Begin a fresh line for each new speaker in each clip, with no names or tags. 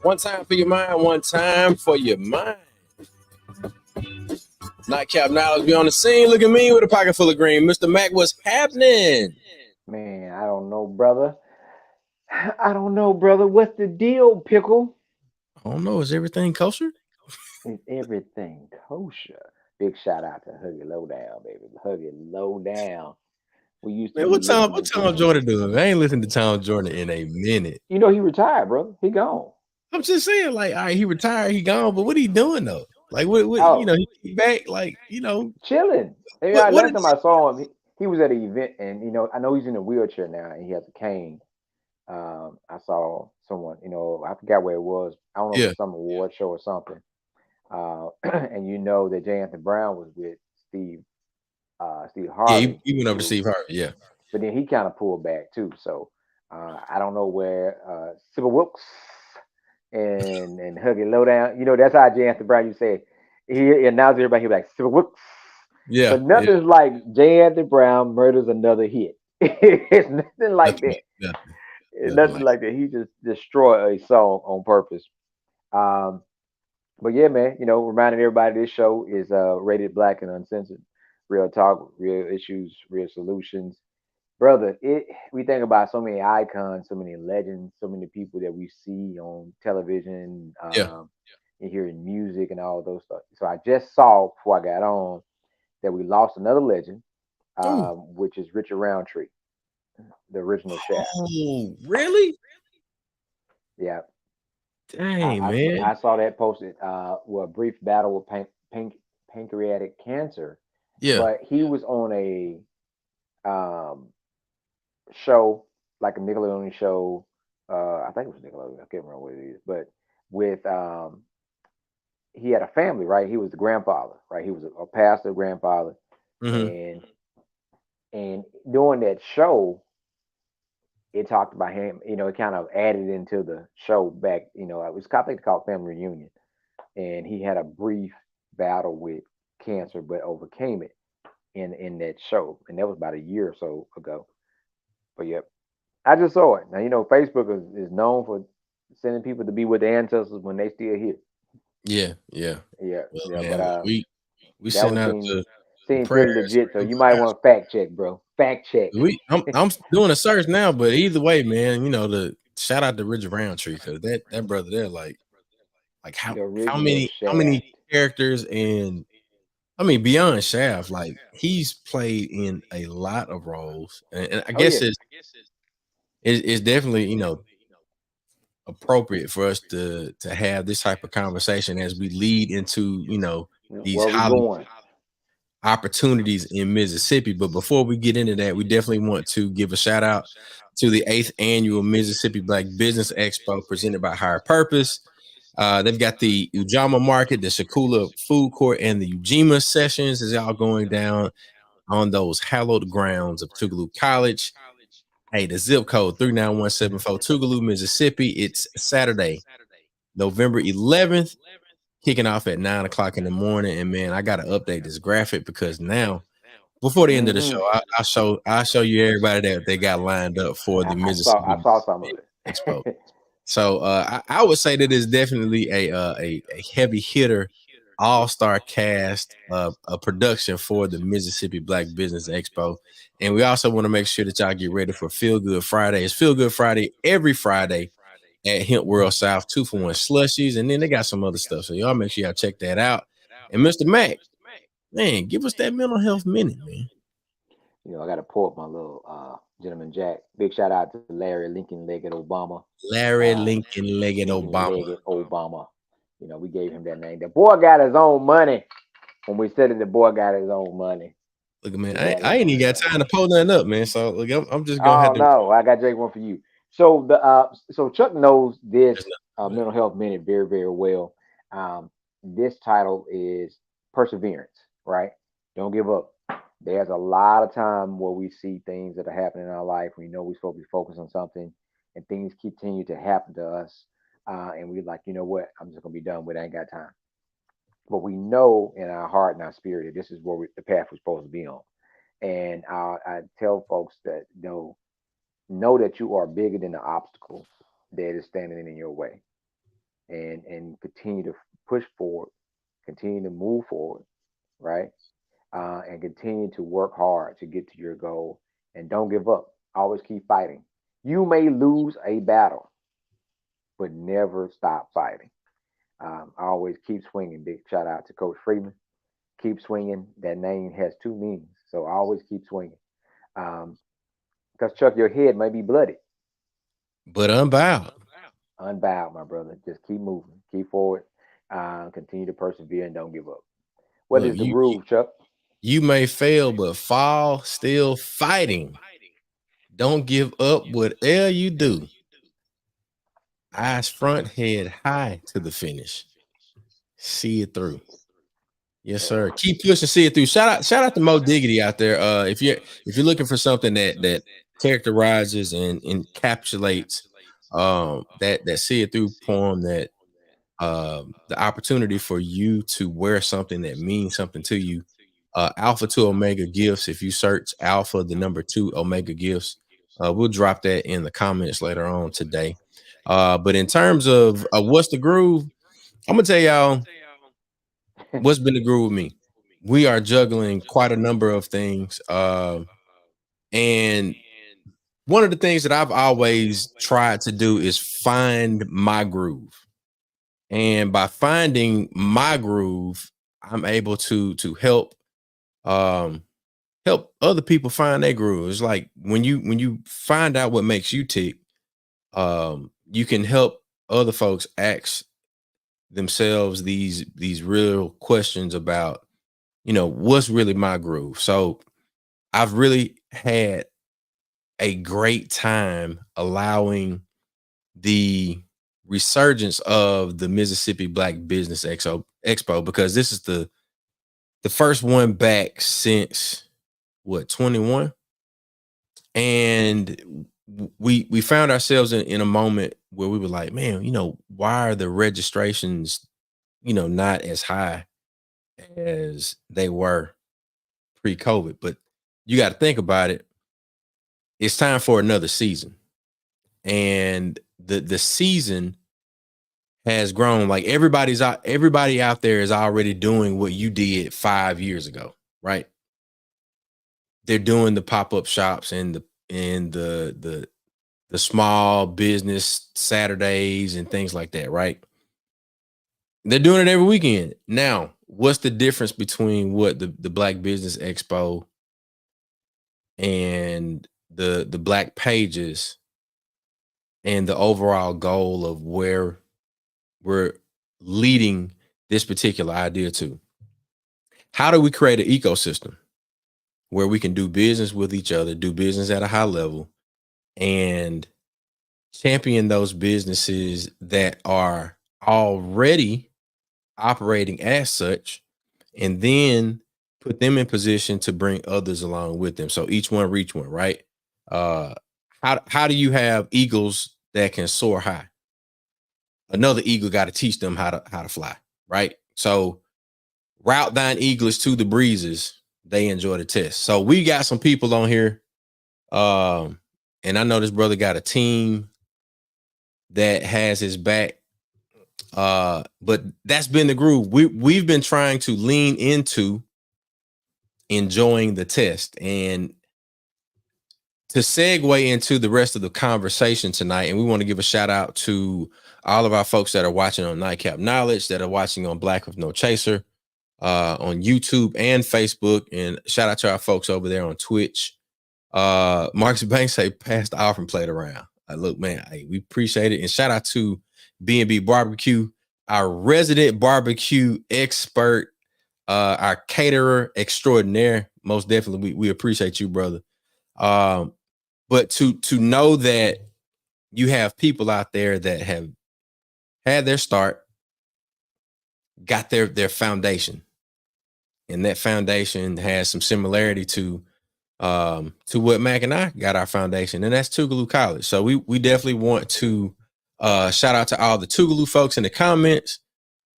One time for your mind, one time for your mind. Nightcap Knowledge be on the scene. Look at me with a pocket full of green. Mr. Mac, what's happening?
Man, I don't know, brother. I don't know, brother. What's the deal, Pickle?
I don't know. Is everything kosher?
Is everything kosher? Big shout out to Huggy Lowdown, baby. Huggy Lowdown. We used to
Man,
be
what
listening to
Tom
him.
Jordan doing? I ain't listened to Tom Jordan in a minute.
You know he retired, brother. He gone.
I'm just saying, like, all right, he retired, he gone, but what he doing though? Like, what
Oh,
he back, like,
chilling. Yeah,
what
last
is
time I saw him, he was at an event, and I know he's in a wheelchair now, and he has a cane. I saw someone, I forgot where it was. I don't know if
yeah,
it's some award show or something. And you know that J. Anthony Brown was with Steve
yeah,
Harvey,
he went over to
who,
Steve Harvey, yeah.
but then he kind of pulled back too. So I don't know where Sybil Wilkes and Huggy Lowdown. That's how J. Anthony Brown. You say he announced everybody. He was like Sybil Wilkes,
Yeah,
but
yeah.
nothing's like J. Anthony Brown murders another hit. It's nothing like
Nothing,
that. It's
nothing
nothing
like
like that. He just destroyed a song on purpose. Um, but yeah, man, reminding everybody this show is rated black and uncensored. Real talk, real issues, real solutions. Brother, we think about so many icons, so many legends, so many people that we see on television,
yeah.
and hearing music and all those stuff. So I just saw before I got on that we lost another legend,
Ooh.
which is Richard Roundtree, the original Shaft.
Oh, really?
Yeah,
Dang, man.
I saw that posted. A brief battle with pancreatic cancer,
Yeah.
but he was on a um, show like a Nickelodeon show I think it was Nickelodeon. I can't remember what it is, but with he had a family, right? He was the grandfather, right? He was a pastor grandfather,
Hmm.
and during that show, it talked about him. It kind of added into the show back. It was I think called Family Reunion, and he had a brief battle with cancer, but overcame it in that show, and that was about a year or so ago. But yep, I just saw it. Now Facebook is known for sending people to be with their ancestors when they still here.
Yeah, yeah.
Yeah,
Well,
yeah. But
man, we
that
send
one
out
seemed
the
seemed pretty
prayers.
legit. So you might want to fact check, bro. Fact check.
I'm doing a search now, but either way, man, the shout out to Richard Roundtree because that brother there, like
The
how
original
many
Shaft.
characters, and I mean beyond Shaft, like he's played in a lot of roles, and I
Oh
guess
yeah.
it's definitely appropriate for us to have this type of conversation as we lead into these
Where we going?
opportunities in Mississippi. But before we get into that, we definitely want to give a shout out to the 8th annual Mississippi Black Business Expo presented by Higher Purpose. They've got the Ujama Market, the Shakula Food Court, and the Ujima Sessions is all going down on those hallowed grounds of Tougaloo College. Hey, the zip code 39174 Tougaloo, Mississippi. It's Saturday, November 11th, kicking off at 9 o'clock in the morning. And man, I got to update this graphic because now before the end of the show,
Hmm.
I'll show you everybody that they got lined up for the
I
Mississippi
saw some of
Expo.
it.
So I would say that is definitely a heavy hitter, all-star cast a production for the Mississippi Black Business Expo. And we also want to make sure that y'all get ready for Feel Good Friday. It's Feel Good Friday every Friday at Hemp World South, 2-for-1 slushies, and then they got some other stuff. So y'all make sure y'all check that out. And Mr. Mac, man, give us that mental health minute, man.
I got to pull up my little gentleman Jack. Big shout out to Larry Lincoln Legged Obama.
Larry Lincoln Legged
Lincoln
Obama.
Legged Obama. We gave him that name. The boy got his own money. When we said it, the boy got his own money.
Look, man,
He
I,
got his
I ain't
own
even got
money.
time to pull nothing up, man. So look, I'm just gonna have
Oh
to.
no, I got Jake one for you. So so Chuck knows this
There's nothing but
mental health minute very very well. This title is perseverance, right? Don't give up. There's a lot of time where we see things that are happening in our life. We know we're supposed to be focused on something, and things continue to happen to us, and we're like, you know what? I'm just gonna be done with. it. I ain't got time. But we know in our heart and our spirit that this is where the path we're supposed to be on. And I tell folks that know that you are bigger than the obstacle that is standing in your way, and continue to push forward, continue to move forward, right? And continue to work hard to get to your goal, and don't give up. Always keep fighting. You may lose a battle, but never stop fighting. Always keep swinging. Big shout out to Coach Freeman. Keep swinging. That name has two meanings, so always keep swinging. Um, because Chuck, your head may be bloody.
but unbowed.
Unbowed, my brother. Just keep moving, keep forward, continue to persevere, and don't give up. What
Look,
is the groove, Chuck?
you may fail, but fall still fighting. Don't give up. Whatever you do, eyes front, head high to the finish. See it through. Yes,
Yeah.
sir. Keep pushing, see it through. Shout out to Mo Diggity out there. If you're looking for something that characterizes and encapsulates that see it through poem, that the opportunity for you to wear something that means something to you. Alpha to Omega Gifts. If you search Alpha, the number 2 Omega Gifts, we'll drop that in the comments later on today. But in terms of what's the groove, I'm gonna tell y'all what's been the groove with me. We are juggling quite a number of things. And one of the things that I've always tried to do is find my groove. And by finding my groove, I'm able to um help other people find their groove. It's like when you find out what makes you tick, you can help other folks ask themselves these real questions about what's really my groove. So I've really had a great time allowing the resurgence of the Mississippi Black Business Expo, because this is the first one back since what, 21. And we found ourselves in a moment where we were like, man, why are the registrations, not as high as they were pre-COVID? But you got to think about it. It's time for another season. And the season has grown. Like everybody out there is already doing what you did 5 years ago, right? They're doing the pop-up shops and the small business Saturdays and things like that, right? They're doing it every weekend. Now, what's the difference between what the Black Business Expo and the Black Pages and the overall goal of where we're leading this particular idea to? How do we create an ecosystem where we can do business with each other, do business at a high level, and champion those businesses that are already operating as such, and then put them in position to bring others along with them, so each one reach one, right? uh how do you have eagles that can soar high? Another eagle got to teach them how to fly, right? So route thine eagles to the breezes, they enjoy the test. So we got some people on here, and I know this brother got a team that has his back. But that's been the groove. We've been trying to lean into enjoying the test. And to segue into the rest of the conversation tonight, and we want to give a shout out to all of our folks that are watching on Nightcap Knowledge, that are watching on Black with No Chaser, on YouTube and Facebook, and shout out to our folks over there on Twitch. Marcus Banks say, pass the offering plate around. Look, man, we appreciate it. And shout out to B&B Barbecue, our resident barbecue expert, our caterer extraordinaire. Most definitely, we appreciate you, brother. But to know that you have people out there that have had their start, got their foundation, and that foundation has some similarity to what Mac and I got our foundation, and that's Tougaloo College. So we definitely want to shout out to all the Tougaloo folks in the comments,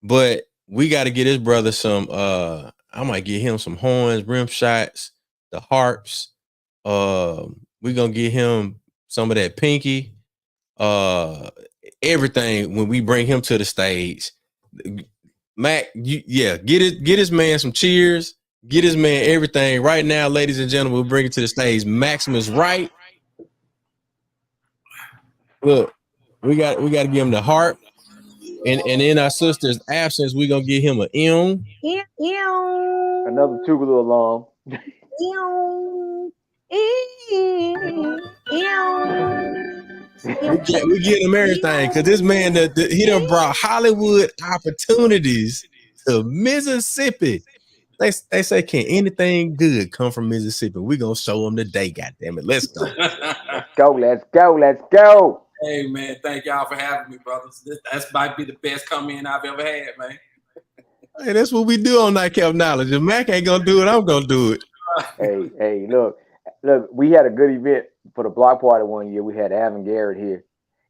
but we got to get his brother some I might get him some horns, rim shots, the harps. We're gonna get him some of that pinky, everything when we bring him to the stage. Mac, get his man some cheers, get his man everything right now, ladies and gentlemen. We'll bring it to the stage, Maximus Wright. Look, we got to give him the harp, and in our sister's absence, we're gonna give him an M.
Another Tougaloo alum.
We get him everything, because this man, he done brought Hollywood opportunities to Mississippi. They say, can anything good come from Mississippi? We're gonna show them today, goddamn it. Let's go.
Let's go.
Hey man, thank y'all for having me, brothers. That might be the best come in I've ever had, man.
Hey, that's what we do on Nightcap Knowledge. If Mac ain't gonna do it, I'm gonna do it.
Hey, look, we had a good event for the block party one year. We had Alvin Garrett here,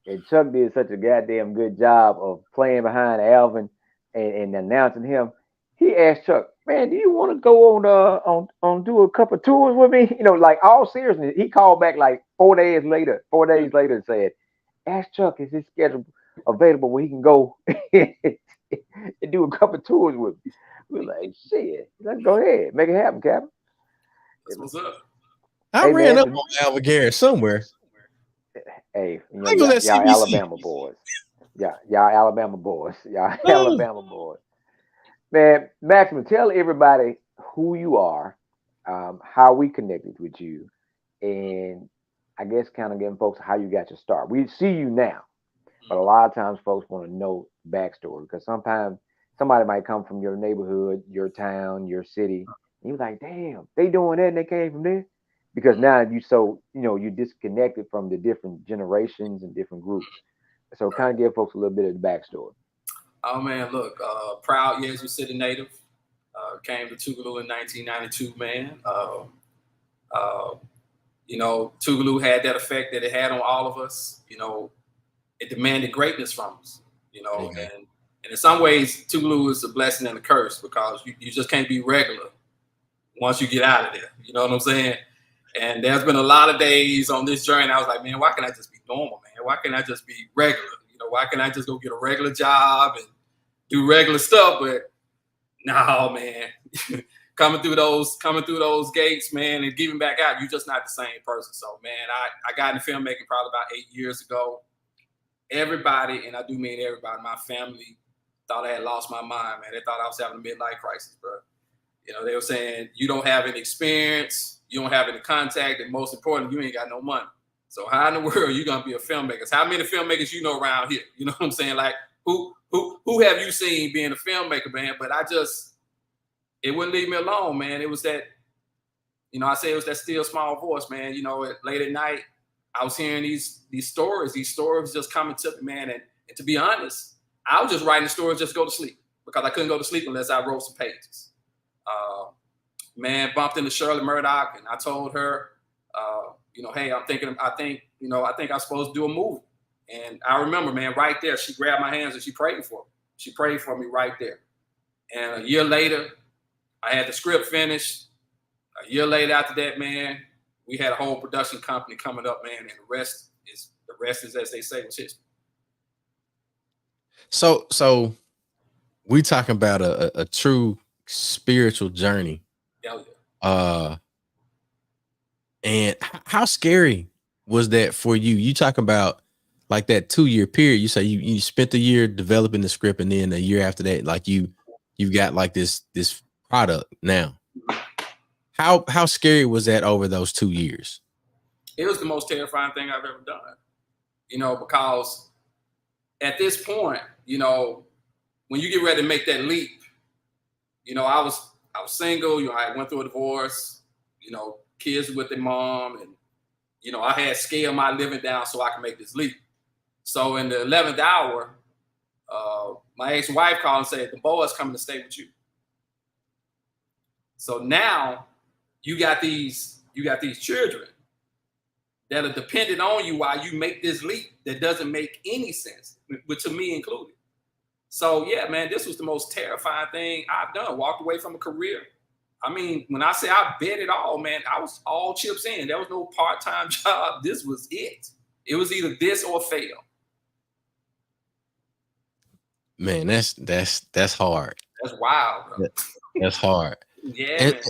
and Chuck did such a goddamn good job of playing behind Alvin and announcing him. He asked Chuck, man, do you want to go on do a couple of tours with me? Like all seriousness, he called back like 4 days later and said, ask Chuck, is his schedule available where he can go and do a couple of tours with me? We're like, shit, let's go ahead, make it happen, Captain.
That's what's up.
I ran up on Alvin Garrett somewhere.
Hey, y'all Alabama boys. Y'all Alabama boys. Y'all Alabama boys. Man, Maximus, tell everybody who you are, how we connected with you, and I guess kind of giving folks how you got your start. We see you now, but a lot of times folks want to know backstory, because sometimes somebody might come from your neighborhood, your town, your city, and you're like, damn, they doing that and they came from there. Because now you're disconnected from the different generations and different groups. So kind of give folks a little bit of the backstory.
Oh man, look, proud Yazoo City native. Came to Tougaloo in 1992, man. You know, Tougaloo had that effect that it had on all of us. You know, it demanded greatness from us. You know, and in some ways, Tougaloo is a blessing and a curse because you just can't be regular once you get out of there. You know what I'm saying? And there's been a lot of days on this journey. I was like, man, why can't I just be normal, man? Why can't I just be regular? You know, why can't I just go get a regular job and do regular stuff? But no, man. coming through those gates, man, and giving back out, you're just not the same person. So, man, I got into filmmaking probably about 8 years ago. Everybody, and I do mean everybody, my family thought I had lost my mind, man. They thought I was having a midlife crisis, bro. You know, they were saying, you don't have any experience, you don't have any contact, and most importantly, you ain't got no money. So how in the world are you gonna be a filmmaker? How many filmmakers you know around here? You know what I'm saying? Like, who have you seen being a filmmaker, man? But it wouldn't leave me alone, man. It was that, you know, I say it was that still small voice, man. You know, late at night, I was hearing these stories just coming to me, man. And to be honest, I was just writing stories just to go to sleep because I couldn't go to sleep unless I wrote some pages. Man, bumped into Shirley Murdoch, and I told her, you know, hey, I think I'm supposed to do a movie. And I remember, man, right there, she grabbed my hands and she prayed for me. She prayed for me right there. And a year later, I had the script finished. A year later after that, man, we had a whole production company coming up, man, and the rest is, as they say, was history.
So we talking about a true spiritual journey.
Hell yeah.
And how scary was that for you? You talk about like that 2-year period. You say you spent the year developing the script, and then a year after that, like you've got like this product now. How scary was that over those 2 years?
It was the most terrifying thing I've ever done. You know, because at this point, you know, when you get ready to make that leap, you know, I was single. You know, I went through a divorce. You know, kids with their mom, and you know, I had scaled my living down so I could make this leap. So in the 11th hour, my ex-wife called and said, "The boy's coming to stay with you." So now you got these children that are dependent on you while you make this leap that doesn't make any sense, but to me included. So yeah, man, this was the most terrifying thing I've done. Walked away from a career. I mean, when I say I bet it all, man, I was all chips in. There was no part-time job. This was it. It was either this or fail.
Man, that's hard.
That's wild, bro.
That's hard.
Yeah, man.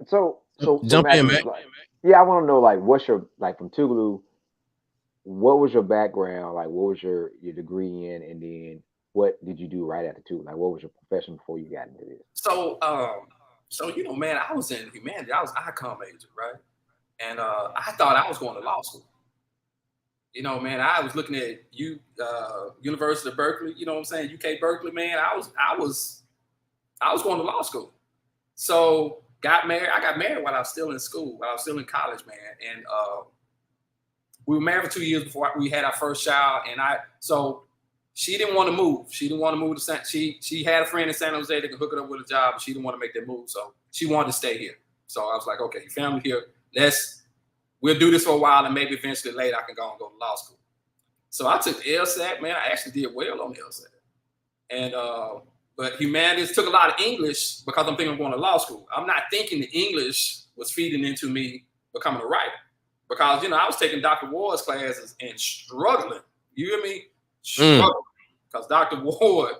So
jump in, man.
Like, yeah, I want to know, like, what's your, like, from Tougaloo, what was your background? Like, what was your degree in, and then what did you do right after Tougaloo? Like, what was your profession before you got into this?
So you know, man, I was in humanity. I was EICOP major, right? And I thought I was going to law school. You know, man, I was looking at University of Berkeley. You know what I'm saying? UK Berkeley, man. I was going to law school. So got married. I got married while I was still in school, while I was still in college, man. And we were married for 2 years before we had our first child. And so she didn't want to move. She didn't want to move to she had a friend in San Jose that could hook her up with a job, but she didn't want to make that move. So she wanted to stay here. So I was like, okay, your family here. We'll do this for a while, and maybe eventually later I can go and go to law school. So I took LSAT, man. I actually did well on LSAT. And but humanities took a lot of English because I'm thinking I'm going to law school. I'm not thinking the English was feeding into me becoming a writer. Because, you know, I was taking Dr. Ward's classes and struggling. You hear me? Struggling. Because Dr. Ward,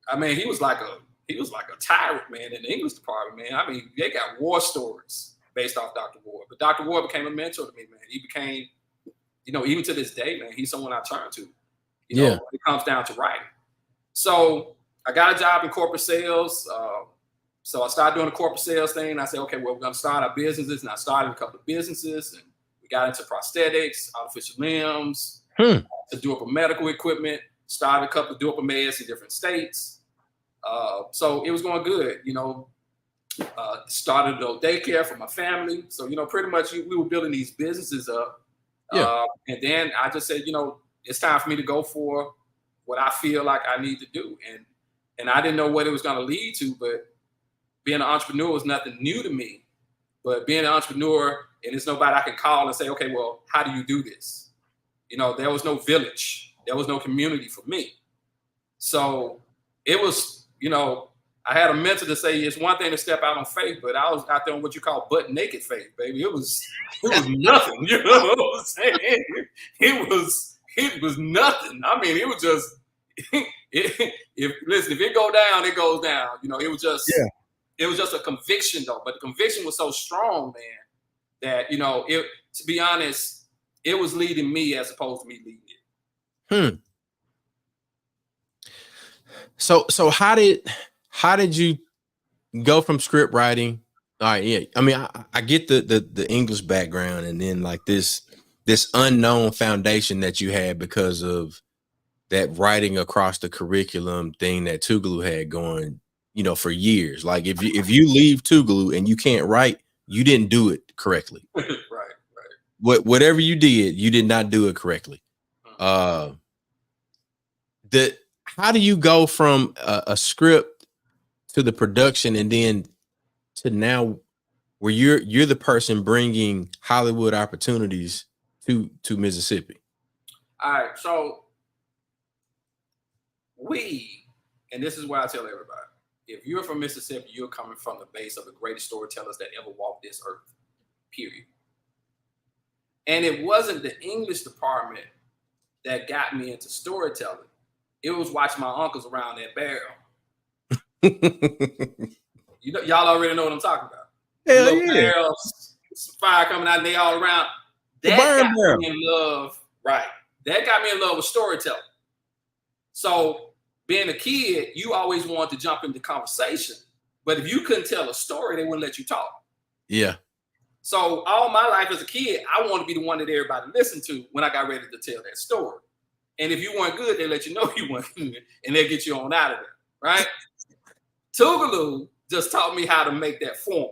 I mean, he was like a tyrant, man, in the English department, man. I mean, they got war stories based off Dr. Ward. But Dr. Ward became a mentor to me, man. He became, you know, even to this day, man, he's someone I turn to, you know, when it comes down to writing. So I got a job in corporate sales. So I started doing the corporate sales thing. And I said, okay, well, we're going to start our businesses. And I started a couple of businesses. And we got into prosthetics, artificial limbs, to do up medical equipment, started a couple of do-up meds in different states. So it was going good, you know. Started a daycare for my family. So, you know, pretty much we were building these businesses up. And then I just said, you know, it's time for me to go for what I feel like I need to do. And I didn't know what it was going to lead to, but being an entrepreneur was nothing new to me. But being an entrepreneur, and there's nobody I can call and say, okay, well, how do you do this? You know, there was no village. There was no community for me. So it was, you know, I had a mentor to say it's one thing to step out on faith, but I was out there on what you call butt naked faith, baby. It was nothing. You know what I'm saying? It was nothing. I mean, it was just if it go down, it goes down. You know, it was just a conviction though. But the conviction was so strong, man, that you know, to be honest, it was leading me as opposed to me leading it.
So how did you go from script writing? All right, yeah. I mean, I get the English background, and then like this unknown foundation that you had because of that writing across the curriculum thing that Tougaloo had going, you know, for years. Like if you leave Tougaloo and you can't write, you didn't do it correctly.
Right.
Whatever you did not do it correctly. How do you go from a script to the production and then to now where you're the person bringing Hollywood opportunities to Mississippi?
All right, so and this is what I tell everybody, if you're from Mississippi, you're coming from the base of the greatest storytellers that ever walked this earth, period. And it wasn't the English department that got me into storytelling. It was watching my uncles around that barrel. You know, y'all already know what I'm talking about.
Hell yeah.
Barrels, fire coming out, and they all around. That got me in love, right? That got me in love with storytelling. So being a kid, you always wanted to jump into conversation. But if you couldn't tell a story, they wouldn't let you talk.
Yeah.
So all my life as a kid, I wanted to be the one that everybody listened to when I got ready to tell that story. And if you weren't good, they let you know you weren't good, and they'll get you on out of there, right? Tougaloo just taught me how to make that form,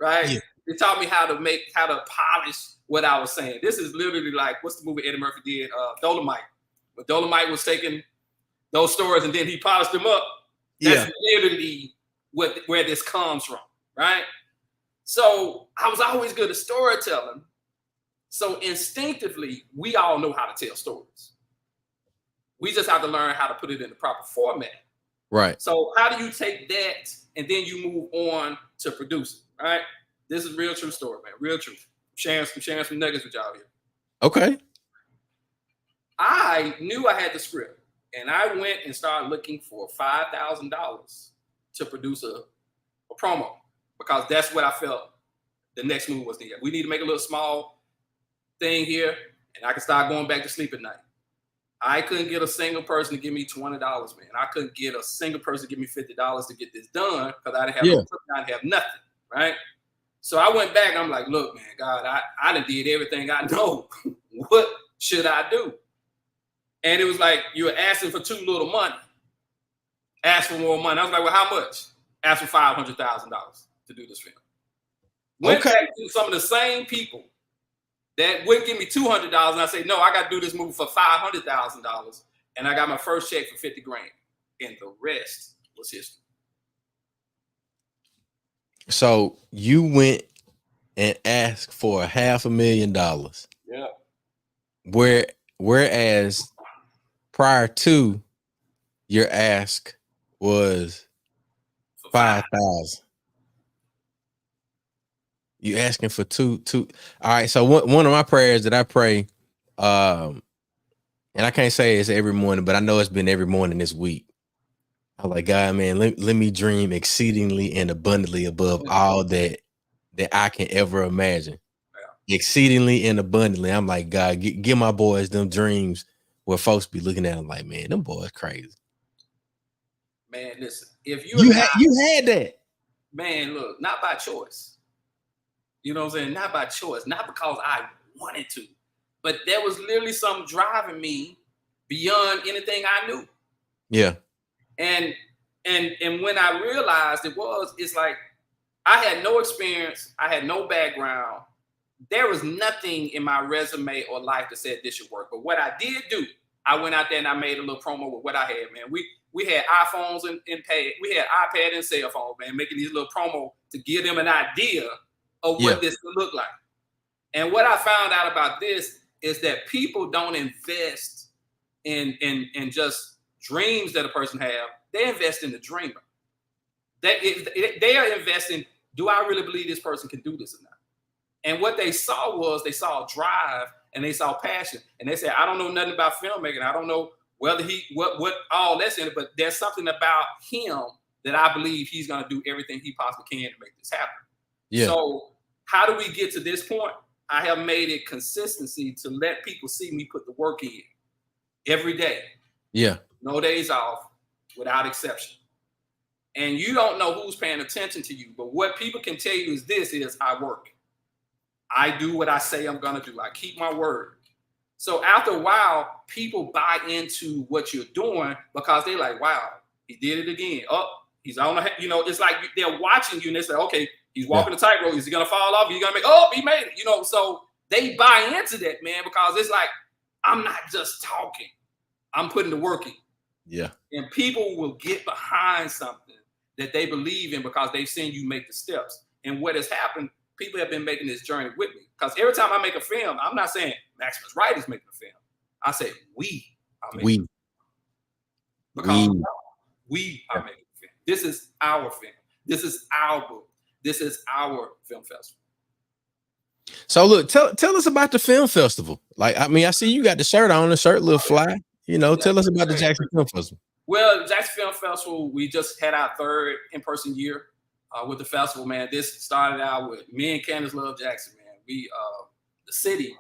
right? Yeah. It taught me how to polish what I was saying. This is literally like, what's the movie Eddie Murphy did? Dolomite. When Dolomite was taking those stories and then he polished them up. That's literally where this comes from, right? So I was always good at storytelling. So instinctively, we all know how to tell stories. We just have to learn how to put it in the proper format.
Right.
So how do you take that and then you move on to producing, right? This is real true story, man. Real truth. I'm sharing some nuggets with y'all here.
Okay.
I knew I had the script, and I went and started looking for $5,000 to produce a promo, because that's what I felt the next move was needed. We need to make a little small thing here, and I can start going back to sleep at night. I couldn't get a single person to give me $20, man. I couldn't get a single person to give me $50 to get this done because I didn't have I didn't have nothing, right? So I went back and I'm like, look, man, God, I done did everything I know. What should I do? And it was like, you were asking for too little money. Ask for more money. I was like, well, how much? Ask for $500,000 to do this film. Went back to some of the same people that wouldn't give me $200, and I say, no, I got to do this movie for $500,000, and I got my first check for $50,000, and the rest was history.
So you went and asked for $500,000.
Yeah.
Whereas prior to, your ask was $5,000. You asking for two. All right. So one of my prayers that I pray, and I can't say it's every morning, but I know it's been every morning this week. I'm like, God, man, let me dream exceedingly and abundantly above all that I can ever imagine. Yeah. Exceedingly and abundantly. I'm like, God, give my boys them dreams where folks be looking at them like, man, them boys crazy.
Man, listen, if
you had that.
Man, look, not by choice. You know what I'm saying? Not by choice, not because I wanted to, but there was literally something driving me beyond anything I knew.
Yeah.
And when I realized it's like I had no experience, I had no background. There was nothing in my resume or life that said this should work. But what I did do I went out there and I made a little promo with what I had, man. We had iPhones and we had iPad and cell phone, man, making these little promo to give them an idea of what this would look like. And what I found out about this is that people don't invest in just dreams that a person have. They invest in the dreamer. They are investing, do I really believe this person can do this or not? And what they saw was they saw drive and they saw passion. And they said, I don't know nothing about filmmaking. I don't know whether what all that's in it, but there's something about him that I believe he's going to do everything he possibly can to make this happen. Yeah. So how do we get to this point? I have made it consistency to let people see me put the work in every day. Yeah. No days off, without exception. And you don't know who's paying attention to you, but what people can tell you is I work. I do what I say I'm going to do. I keep my word. So after a while, people buy into what you're doing because they're like, wow, he did it again. Oh, he's on the, it's like they're watching you and they say, okay, he's walking the tightrope. Is he going to fall off? He's going to make, oh, he made it, so they buy into that, man, because it's like, I'm not just talking. I'm putting the work in. Yeah. And people will get behind something that they believe in because they've seen you make the steps. And what has happened, people have been making this journey with me. Because every time I make a film, I'm not saying Maximus Wright is making a film. I say we are making a film. Because we are making a film. This is our film. This is our book. This is our film festival.
So look, tell us about the film festival. Like, I mean, I see you got the shirt on, the shirt a little fly. Tell us about the Jackson Film Festival.
Well, the Jackson Film Festival, we just had our third in-person year with the festival, man. This started out with me and Candace Love Jackson, man. We, the city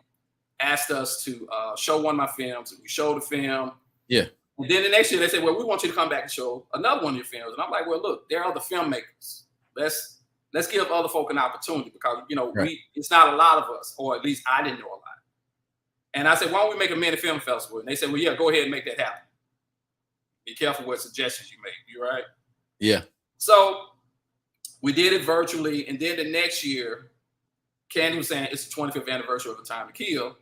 asked us to show one of my films, and we showed the film. Yeah. And then the next year they said, well, we want you to come back and show another one of your films. And I'm like, well, look, there are other filmmakers. Let's give other folk an opportunity because, it's not a lot of us, or at least I didn't know a lot. And I said, why don't we make a mini film festival? And they said, well, yeah, go ahead and make that happen. Be careful what suggestions you make. You right? Yeah. So we did it virtually. And then the next year, Candy was saying it's the 25th anniversary of The Time to Kill.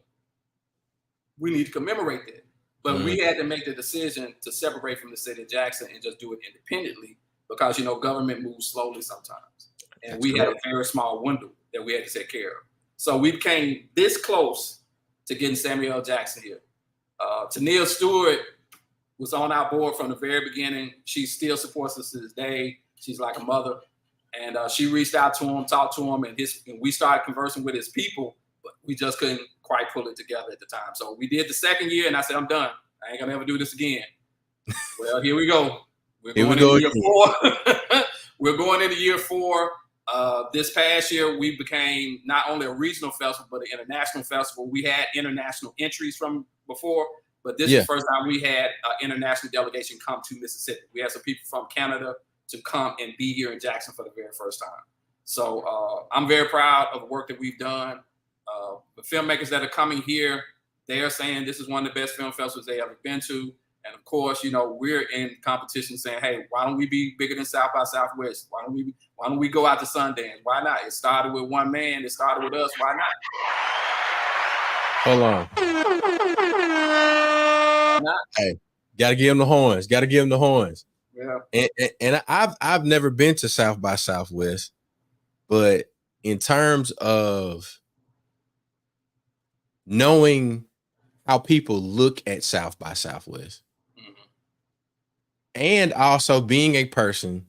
We need to commemorate that. But we had to make the decision to separate from the city of Jackson and just do it independently because, government moves slowly sometimes. And we had a very small window that we had to take care of. So we became this close to getting Samuel L. Jackson here. Tania Stewart was on our board from the very beginning. She still supports us to this day. She's like a mother. And she reached out to him, talked to him, and we started conversing with his people, but we just couldn't quite pull it together at the time. So we did the second year, and I said, I'm done. I ain't gonna ever do this again. Well, here we go. We're going into year 4. We're going into year 4. This past year, we became not only a regional festival, but an international festival. We had international entries from before, but this is the first time we had an international delegation come to Mississippi. We had some people from Canada to come and be here in Jackson for the very first time. So I'm very proud of the work that we've done. The filmmakers that are coming here, they are saying this is one of the best film festivals they ever been to. And of course, we're in competition saying, hey, why don't we be bigger than South by Southwest? Why don't we go out to Sundance? Why not? It started with one man. It started with us. Why not?
Hold on. Hey, gotta give them the horns. Gotta give them the horns. Yeah. And I've never been to South by Southwest, but in terms of knowing how people look at South by Southwest, and also being a person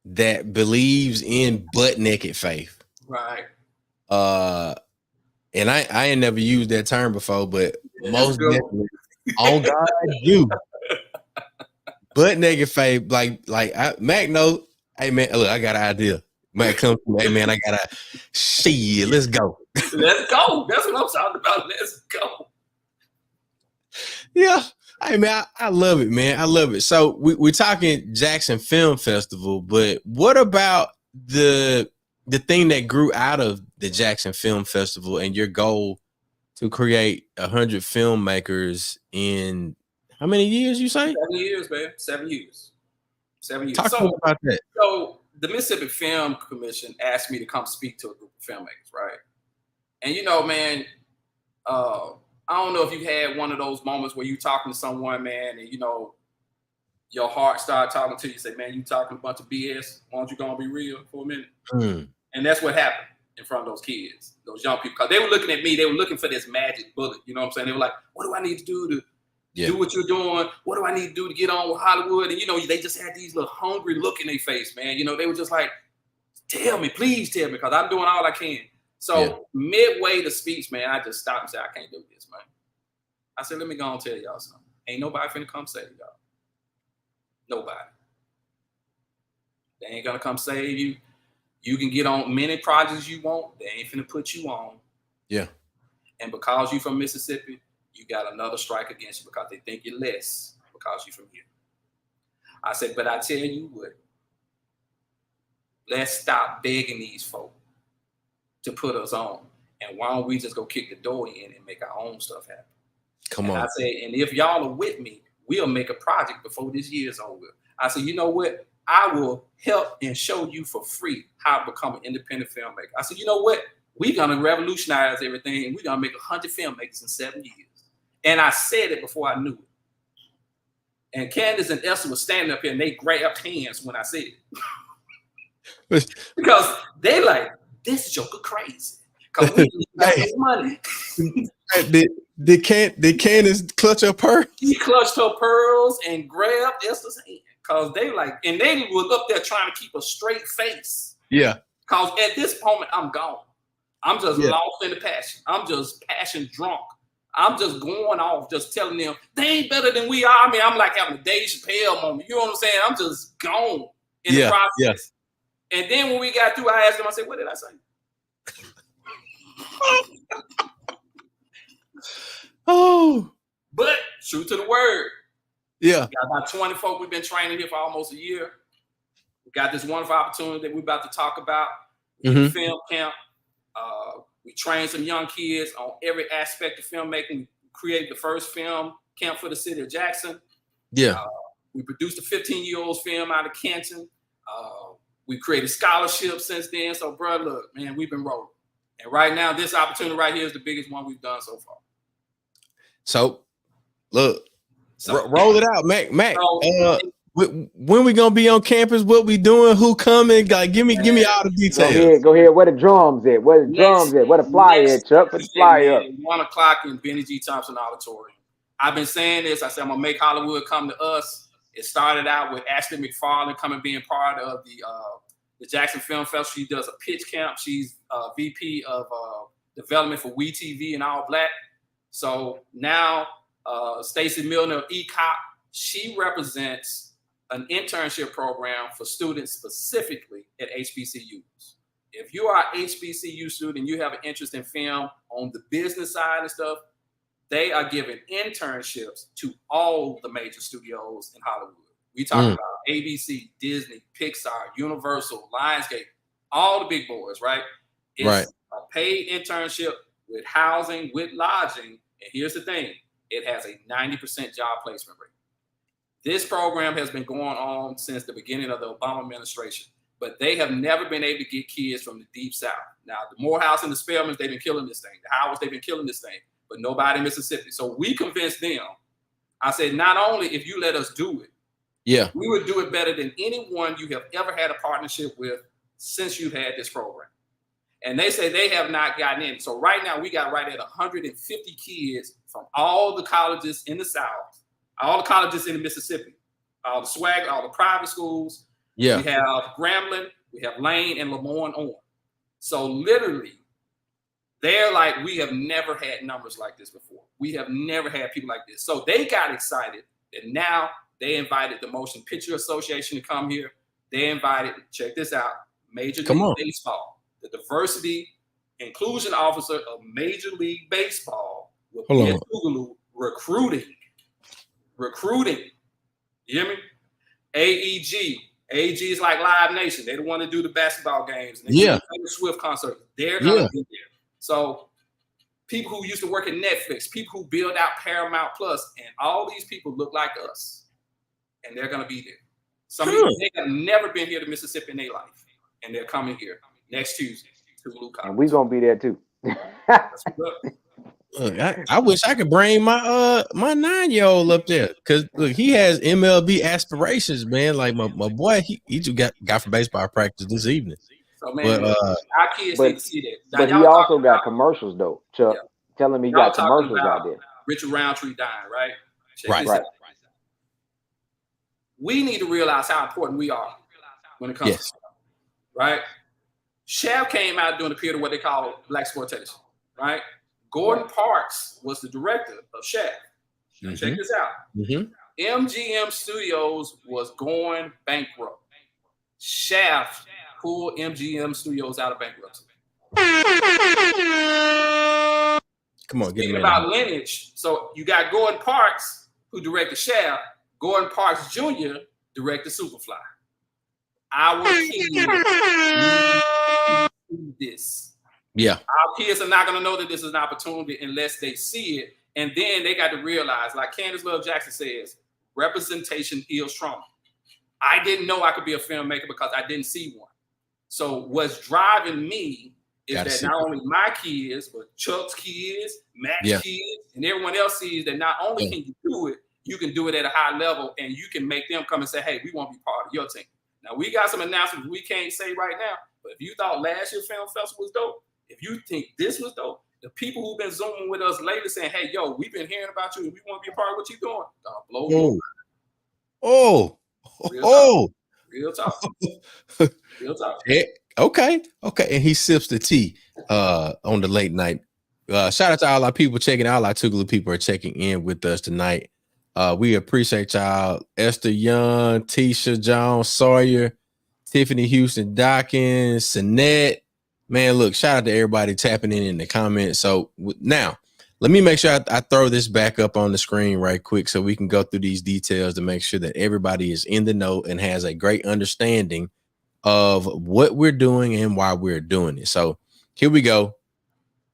that believes in butt naked faith. Right. And I ain't never used that term before, but most definitely on God do. Butt naked faith, Mac knows, hey man, look, I got an idea. Mac comes to me, hey man, I got a shit, let's go.
Let's go. That's what I'm talking about. Let's go.
Yeah. Hey man, I love it, man. I love it. So we're talking Jackson Film Festival, but what about the thing that grew out of the Jackson Film Festival and your goal to create 100 filmmakers in how many years you say?
7 years, man. 7 years. 7 years.
Talk to me about that.
So the Mississippi Film Commission asked me to come speak to a group of filmmakers, right? And man, I don't know if you had one of those moments where you talking to someone, man, and you know, your heart started talking to you. Say, man, you talking a bunch of BS. Why don't you go and be real for a minute? And that's what happened in front of those kids, those young people. Because they were looking at me. They were looking for this magic bullet. You know what I'm saying? They were like, what do I need to do to do what you're doing? What do I need to do to get on with Hollywood? And, you know, they just had these little hungry look in their face, man. You know, they were just like, tell me, please tell me, because I'm doing all I can. So midway the speech, man, I just stopped and said, I can't do this, man. I said, let me go and tell y'all something. Ain't nobody finna come save y'all. Nobody. They ain't gonna come save you. You can get on many projects you want. They ain't finna put you on.
Yeah.
And because you from Mississippi, you got another strike against you because they think you're less because you from here. I said, but I tell you what, let's stop begging these folk to put us on. And why don't we just go kick the door in and make our own stuff happen? Come on. I said, and if y'all are with me, we'll make a project before this year is over. I said, you know what? I will help and show you for free how to become an independent filmmaker. I said, you know what? We're going to revolutionize everything, and we're going to make 100 filmmakers in 7 years. And I said it before I knew it. And Candace and Esther were standing up here, and they grabbed hands when I said it. Because they like, this joker crazy. Because we got this money.
Did Candace clutch her pearls?
She clutched her pearls and grabbed Esther's hand. Because they like, and they was up there trying to keep a straight face.
Yeah.
Because at this moment, I'm gone. I'm just lost in the passion. I'm just passion drunk. I'm just going off, just telling them they ain't better than we are. I mean, I'm like having a Dave Chappelle moment. You know what I'm saying? I'm just gone in the process. Yeah. And then when we got through, I asked them, I said, what did I say?
Oh.
But true to the word.
Yeah.
We got about 20 folk we've been training here for almost a year. We got this wonderful opportunity that we're about to talk about. Film camp. We train some young kids on every aspect of filmmaking. We created the first film camp for the city of Jackson.
Yeah.
We produced a 15-year-old film out of Canton. We created scholarships since then. So, bro, look, man, we've been rolling. And right now, this opportunity right here is the biggest one we've done so far.
So, look, roll it out, Mac. When we gonna be on campus? What we doing? Who coming? Like, give me all the details.
Go ahead. Where the drums at? Where the flyer at, Chuck? Put the flyer up.
1 o'clock in Benny G. Thompson Auditorium. I've been saying this. I said I'm gonna make Hollywood come to us. It started out with Ashley McFarland coming, being part of the Jackson Film Festival. She does a pitch camp. She's VP of development for WeTV and All Black. So now Stacey Milner of EICOP, she represents an internship program for students specifically at HBCUs. If you are an HBCU student, you have an interest in film on the business side and stuff, they are giving internships to all the major studios in Hollywood. We talk about ABC, Disney, Pixar, Universal, Lionsgate, all the big boys, right? It's a paid internship with housing, with lodging. And here's the thing, it has a 90% job placement rate. This program has been going on since the beginning of the Obama administration, but they have never been able to get kids from the Deep South. Now, the Morehouse and the Spelmans, they've been killing this thing. The Howards, they've been killing this thing, but nobody in Mississippi. So we convinced them. I said, not only if you let us do it, we would do it better than anyone you have ever had a partnership with since you've had this program. And they say they have not gotten in. So right now we got right at 150 kids from all the colleges in the South, all the colleges in the Mississippi, all the swag, all the private schools. Yeah. We have Grambling, we have Lane and Lemoyne on. So literally, they're like, we have never had numbers like this before. We have never had people like this. So they got excited that now they invited the Motion Picture Association to come here. They invited, check this out, Major League Baseball, the diversity inclusion officer of Major League Baseball with Tougaloo recruiting. You hear me? AEG. AEG is like Live Nation. They don't want to do the basketball games. And they do the Taylor Swift concert. They're going to be there. So people who used to work at Netflix, people who build out Paramount Plus, and all these people look like us. And they're going to be there. Some people, they have never been here to Mississippi in their life. And they're coming here next Tuesday. Tougaloo College.
And we're going to be there too.
That's what's up.
Look, I wish I could bring my my 9-year-old up there, because look, he has MLB aspirations, man. Like my boy, he just got for baseball practice this evening.
So man,
But
look, our kids need to see that. Now
But he
y'all
also
talking
got
about,
commercials though, Chuck.
yeah,
Tell him he
y'all
got
talking
commercials
about
out there.
Richard Roundtree dying, right? Check
Right.
this out. We need to realize how important we are when it comes to stuff, right? Shaft came out during the period of what they call black exploitation, right? Gordon Parks was the director of Shaft. Now check this out. MGM Studios was going bankrupt. Shaft pulled MGM Studios out of bankruptcy.
Come on,
Speaking about lineage, so you got Gordon Parks, who directed Shaft. Gordon Parks Jr. directed Superfly. Our kids need this.
Yeah.
Our kids are not going to know that this is an opportunity unless they see it. And then they got to realize, like Candace Love Jackson says, representation heals trauma. I didn't know I could be a filmmaker because I didn't see one. So what's driving me is that not only my kids, but Chuck's kids, Matt's kids, and everyone else sees that not only can you do it, you can do it at a high level, and you can make them come and say, hey, we want to be part of your team. Now, we got some announcements we can't say right now, but if you thought last year's film festival was dope, if you think this was dope, the people who've been Zooming with us lately saying, hey, yo, we've been hearing about you and we want to be a part of what you're doing, gonna blow you up. Real talk. Real talk.
Okay. And he sips the tea on the late night. Shout out to all our people checking out. All our Tougaloo people are checking in with us tonight. We appreciate y'all. Esther Young, Tisha Jones, Sawyer, Tiffany Houston Dawkins, Sinette. Man, look, shout out to everybody tapping in the comments. So now, let me make sure I throw this back up on the screen right quick so we can go through these details to make sure that everybody is in the know and has a great understanding of what we're doing and why we're doing it. So here we go.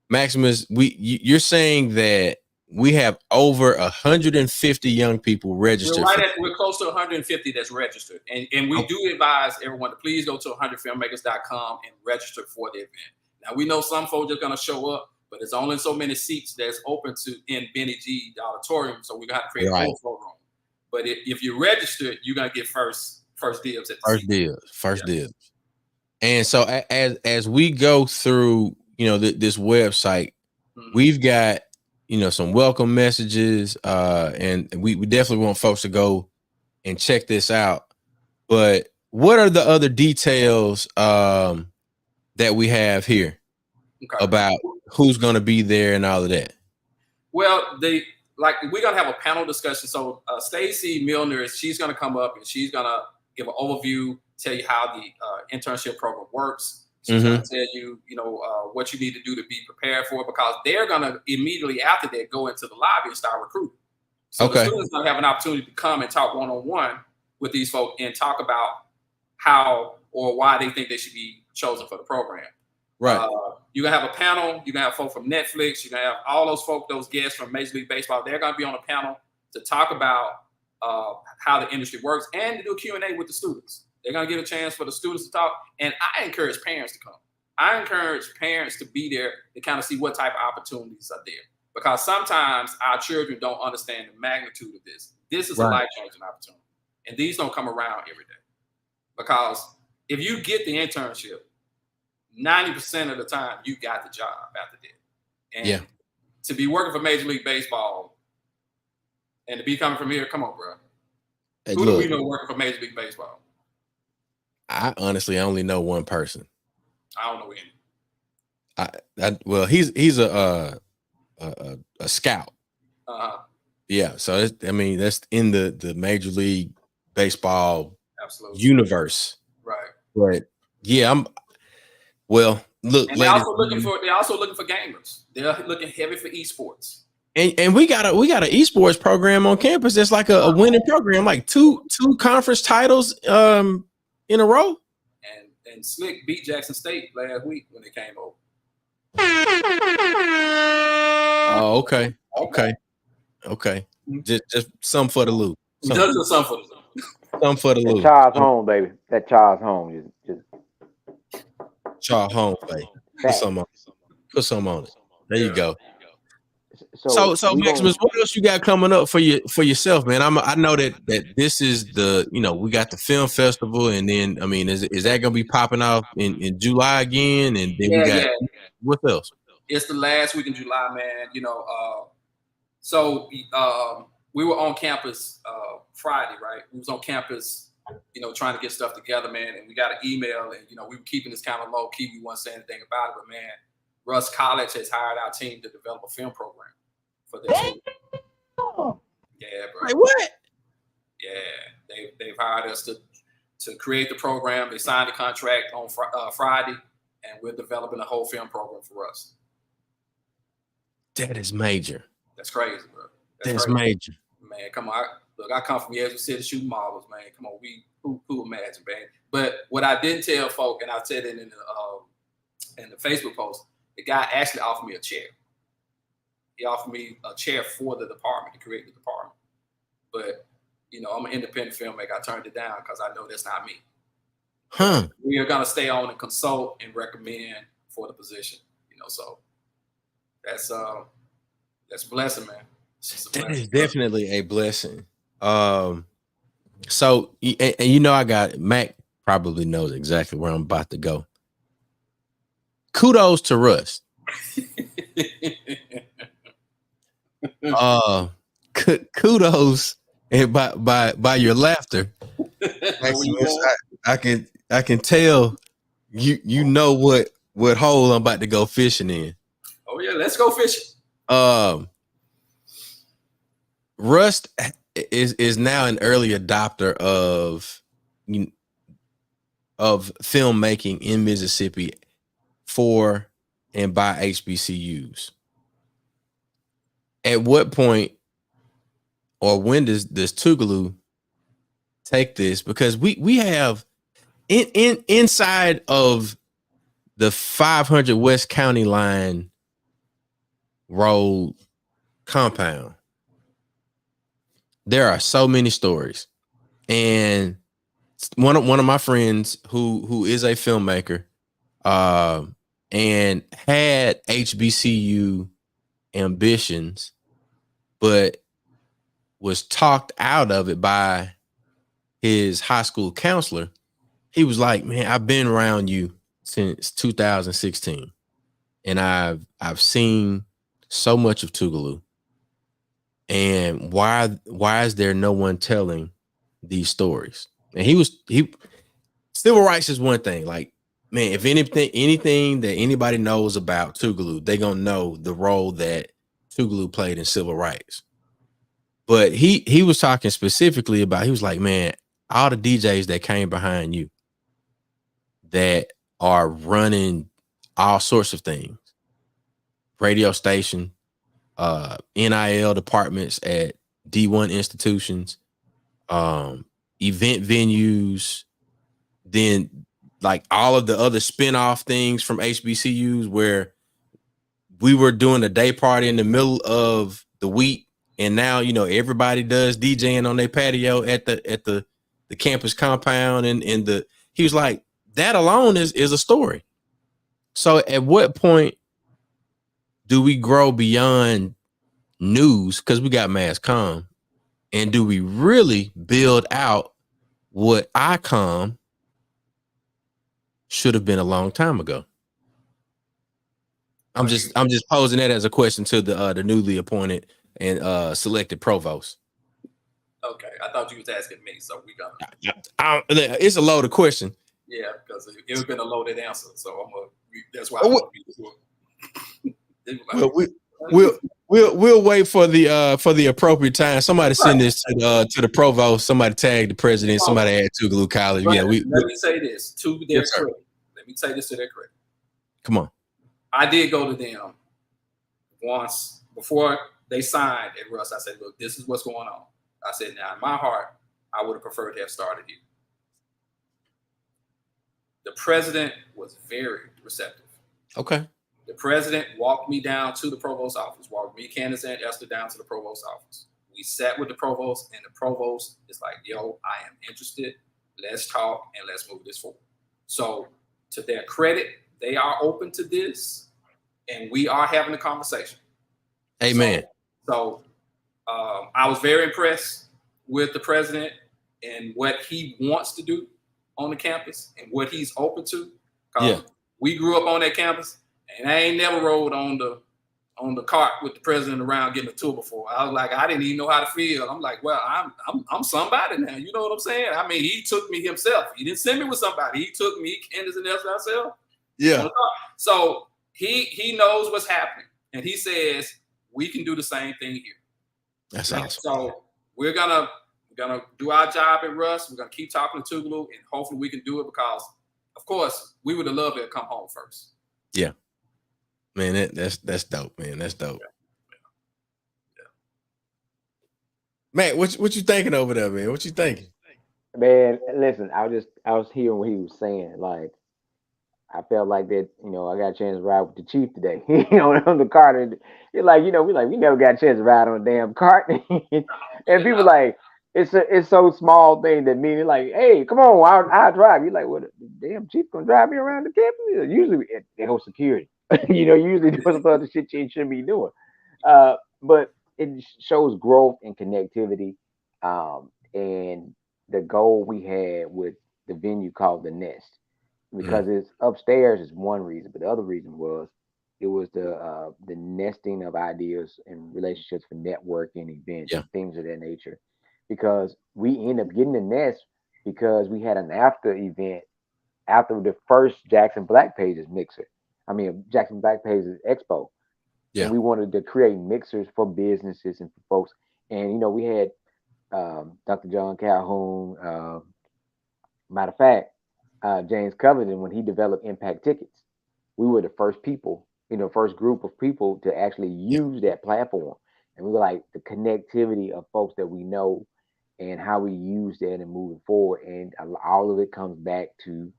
Maximus, you're saying that we have over 150 young people registered.
We're close to 150 that's registered. And we do advise everyone to please go to 100filmmakers.com and register for the event. Now, we know some folks are going to show up, but there's only so many seats that's open to in Benny G, the auditorium. So we're going to have to create a full room. But if you're registered, you're going to get first dibs at the
first dibs. And so as we go through, this website, we've got, some welcome messages, and we definitely want folks to go and check this out. But what are the other details that we have here about who's going to be there and all of that?
Well, we're going to have a panel discussion. So Stacey Milner, she's going to come up and she's going to give an overview, tell you how the internship program works. She's going to tell you, what you need to do to be prepared for it, because they're going to immediately after that go into the lobby and start recruiting. So the students going to have an opportunity to come and talk one-on-one with these folks and talk about how or why they think they should be chosen for the program.
Right.
You're going to have a panel. You're going to have folks from Netflix. You're going to have all those folks, those guests from Major League Baseball. They're going to be on a panel to talk about how the industry works and to do a Q&A with the students. They're going to get a chance for the students to talk. And I encourage parents to come. I encourage parents to be there to kind of see what type of opportunities are there. Because sometimes our children don't understand the magnitude of this. This is a life-changing opportunity. And these don't come around every day. Because if you get the internship, 90% of the time you got the job after that. And to be working for Major League Baseball and to be coming from here, come on, bro. Who do we know working for Major League Baseball?
I honestly only know one person.
I don't know any.
Well, he's a scout. Yeah, so that's in the Major League Baseball universe.
Right.
But yeah, look.
And they're also looking for gamers. They're looking heavy for esports.
And we got an esports program on campus that's like a winning program, like two conference titles in a row.
And Slick beat Jackson State last week when they came over.
Oh, okay. Just some for the loot.
Just some for the loot.
Some for the loot.
Charles home, baby. That Charles home. Just
Charles home, baby. Put some on it. There you go.
So
So
we gonna
Maximus, what else you got coming up for yourself, man? I know that this is we got the film festival, and then I mean, is that gonna be popping off in July again? And then we
Yeah,
got
yeah.
what else?
It's the last week in July, man. So we were on campus Friday, right? We was on campus, trying to get stuff together, man. And we got an email, and we were keeping this kind of low key. We weren't saying anything about it, but man, Russ College has hired our team to develop a film program for their students. Yeah, bro.
Like what?
Yeah, they've hired us to create the program. They signed the contract on Friday, and we're developing a whole film program for us.
That is major.
That's crazy, bro.
That's
crazy.
Major.
Man, come on. I come from Yazoo City shooting models, man. Come on, who imagine, man? But what I didn't tell folk, and I said it in the Facebook post, the guy actually offered me a chair. He offered me a chair for the department, to create the department. But, I'm an independent filmmaker. I turned it down because I know that's not me.
Huh.
We are going to stay on and consult and recommend for the position, so that's a blessing, man.
That is definitely a blessing. So, and I got Mac probably knows exactly where I'm about to go. Kudos to Russ. Kudos, and by your laughter, Maximus, I can tell you know what hole I'm about to go fishing in.
Oh yeah, let's go fishing.
Rust is now an early adopter of filmmaking in Mississippi for and by HBCUs. At what point or when does Tougaloo take this? Because we have inside of the 500 West County Line Road compound, there are so many stories. And one of my friends who is a filmmaker and had HBCU ambitions, but was talked out of it by his high school counselor. He was like, man, I've been around you since 2016. And I've seen so much of Tougaloo. And why is there no one telling these stories? And he civil rights is one thing. Like, man, if anything that anybody knows about Tougaloo, they're gonna know the role that Tougaloo played in civil rights. But he was talking specifically about, he was like, man, all the DJs that came behind you that are running all sorts of things, radio station, NIL departments at D1 institutions, event venues, then like all of the other spinoff things from HBCUs where we were doing a day party in the middle of the week, and now everybody does DJing on their patio at the campus compound, and he was like, that alone is a story. So at what point do we grow beyond news, because we got mass comm, and do we really build out what ICOM should have been a long time ago? I'm just posing that as a question to the newly appointed and selected provost.
Okay, I thought you was asking me, so we got
it's a loaded question.
Yeah, because it would have been a loaded answer, so that's why
we'll wait for the appropriate time. Somebody send this to the provost. Somebody tag the president. Somebody add Tougaloo College.
Right.
Yeah,
let me say this to their credit. Let me say this to their credit.
Come on.
I did go to them once before they signed at Russ. I said, look, this is what's going on. I said, now in my heart, I would have preferred to have started here. The president was very receptive.
Okay.
The president walked me down to the provost's office, walked me, Candace, and Esther down to the provost's office. We sat with the provost, and the provost is like, yo, I am interested. Let's talk, and let's move this forward. So to their credit, they are open to this, and we are having a conversation.
Amen.
So I was very impressed with the president and what he wants to do on the campus and what he's open to.
Yeah.
We grew up on that campus, and I ain't never rode on the cart with the president around getting a tour before. I was like, I didn't even know how to feel. I'm like, well, I'm somebody now. You know what I'm saying? I mean, he took me himself. He didn't send me with somebody. He took me, Candace and Nelson ourselves.
Yeah.
So he knows what's happening, and he says we can do the same thing here.
That's awesome.
So we're gonna do our job at Russ. We're gonna keep talking to Tougaloo, and hopefully we can do it because, of course, we would have loved it to come home first.
Yeah, man, that's dope, man. That's dope. Yeah. Man, what you thinking over there, man? What you thinking?
Man, listen, I was hearing what he was saying. Like, I felt like that, I got a chance to ride with the chief today, on the cart. And you're like, we never got a chance to ride on a damn cart. And people like, it's so small thing that mean like, hey, come on, I'll drive. You're like, well, the damn chief gonna drive me around the campus? Usually they hold security. Usually doing some other shit you shouldn't be doing. But it shows growth and connectivity. And the goal we had with the venue called the Nest, because it's upstairs is one reason, but the other reason was it was the nesting of ideas and relationships for networking events and things of that nature. Because we end up getting the Nest because we had an after event after the first Jackson Black Pages mixer. Jackson Black Pages Expo. Yeah. And we wanted to create mixers for businesses and for folks. And we had Dr. John Calhoun. Matter of fact, James Covington, when he developed Impact Tickets, we were the first people, first group of people to actually use that platform. And we were like the connectivity of folks that we know and how we use that and moving forward. And all of it comes back to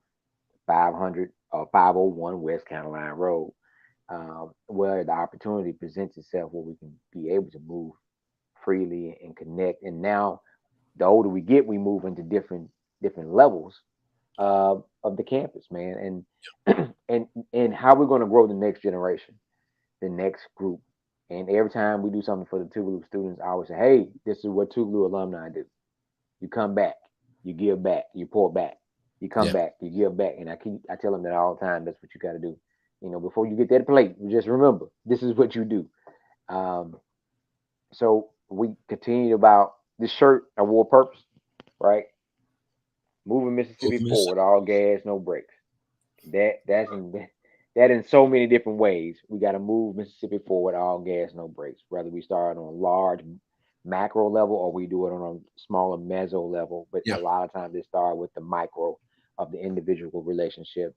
500 or 501 West Carolina Road, where the opportunity presents itself where we can be able to move freely and connect. And now the older we get, we move into different levels of the campus, man, and how we're going to grow the next generation, the next group. And every time we do something for the Tougaloo students, I always say, hey, this is what Tougaloo alumni do. You come back, you give back, you pour back, you come back, you give back. And I tell them that all the time. That's what you got to do. Before you get that plate, just remember, this is what you do. So we continue about this shirt, I wore purpose, right? Moving Mississippi forward, all gas, no brakes. That in so many different ways. We got to move Mississippi forward, all gas, no brakes. Whether we start on a large macro level or we do it on a smaller meso level, but a lot of times they start with the micro of the individual relationship.